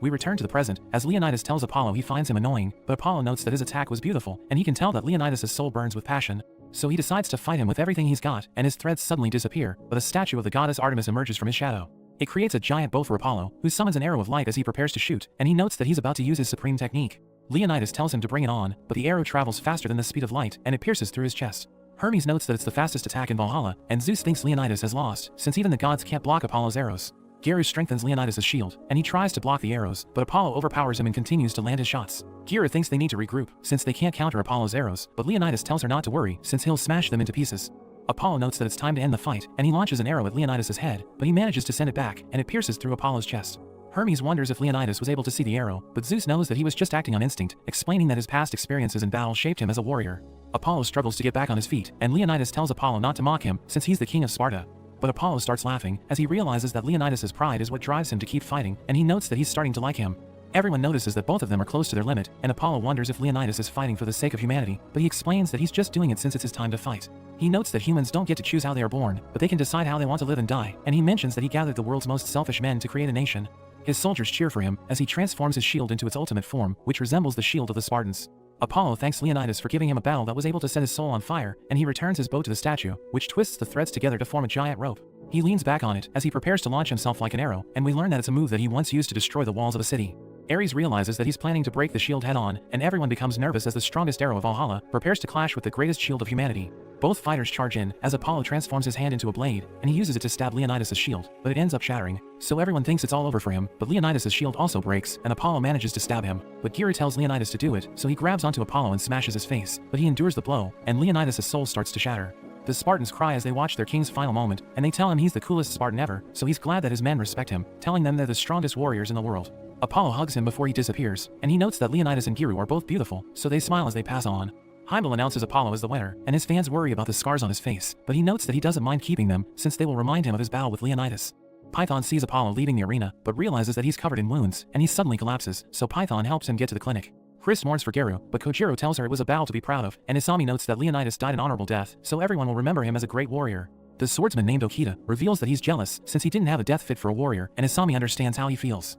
We return to the present, as Leonidas tells Apollo he finds him annoying, but Apollo notes that his attack was beautiful, and he can tell that Leonidas' soul burns with passion. So he decides to fight him with everything he's got, and his threads suddenly disappear, but a statue of the goddess Artemis emerges from his shadow. It creates a giant bow for Apollo, who summons an arrow of light as he prepares to shoot, and he notes that he's about to use his supreme technique. Leonidas tells him to bring it on, but the arrow travels faster than the speed of light, and it pierces through his chest. Hermes notes that it's the fastest attack in Valhalla, and Zeus thinks Leonidas has lost, since even the gods can't block Apollo's arrows. Gear strengthens Leonidas' shield, and he tries to block the arrows, but Apollo overpowers him and continues to land his shots. Gear thinks they need to regroup, since they can't counter Apollo's arrows, but Leonidas tells her not to worry, since he'll smash them into pieces. Apollo notes that it's time to end the fight, and he launches an arrow at Leonidas' head, but he manages to send it back, and it pierces through Apollo's chest. Hermes wonders if Leonidas was able to see the arrow, but Zeus knows that he was just acting on instinct, explaining that his past experiences in battle shaped him as a warrior. Apollo struggles to get back on his feet, and Leonidas tells Apollo not to mock him, since he's the king of Sparta. But Apollo starts laughing, as he realizes that Leonidas' pride is what drives him to keep fighting, and he notes that he's starting to like him. Everyone notices that both of them are close to their limit, and Apollo wonders if Leonidas is fighting for the sake of humanity, but he explains that he's just doing it since it's his time to fight. He notes that humans don't get to choose how they are born, but they can decide how they want to live and die, and he mentions that he gathered the world's most selfish men to create a nation. His soldiers cheer for him, as he transforms his shield into its ultimate form, which resembles the shield of the Spartans. Apollo thanks Leonidas for giving him a battle that was able to set his soul on fire, and he returns his bow to the statue, which twists the threads together to form a giant rope. He leans back on it as he prepares to launch himself like an arrow, and we learn that it's a move that he once used to destroy the walls of a city. Ares realizes that he's planning to break the shield head-on, and everyone becomes nervous as the strongest arrow of Valhalla prepares to clash with the greatest shield of humanity. Both fighters charge in, as Apollo transforms his hand into a blade, and he uses it to stab Leonidas' shield, but it ends up shattering. So everyone thinks it's all over for him, but Leonidas' shield also breaks, and Apollo manages to stab him. But Gira tells Leonidas to do it, so he grabs onto Apollo and smashes his face, but he endures the blow, and Leonidas' soul starts to shatter. The Spartans cry as they watch their king's final moment, and they tell him he's the coolest Spartan ever, so he's glad that his men respect him, telling them they're the strongest warriors in the world. Apollo hugs him before he disappears, and he notes that Leonidas and Giru are both beautiful, so they smile as they pass on. Heimdall announces Apollo as the winner, and his fans worry about the scars on his face, but he notes that he doesn't mind keeping them, since they will remind him of his battle with Leonidas. Python sees Apollo leaving the arena, but realizes that he's covered in wounds, and he suddenly collapses, so Python helps him get to the clinic. Chris mourns for Geru, but Kojiro tells her it was a battle to be proud of, and Isami notes that Leonidas died an honorable death, so everyone will remember him as a great warrior. The swordsman named Okita reveals that he's jealous, since he didn't have a death fit for a warrior, and Isami understands how he feels.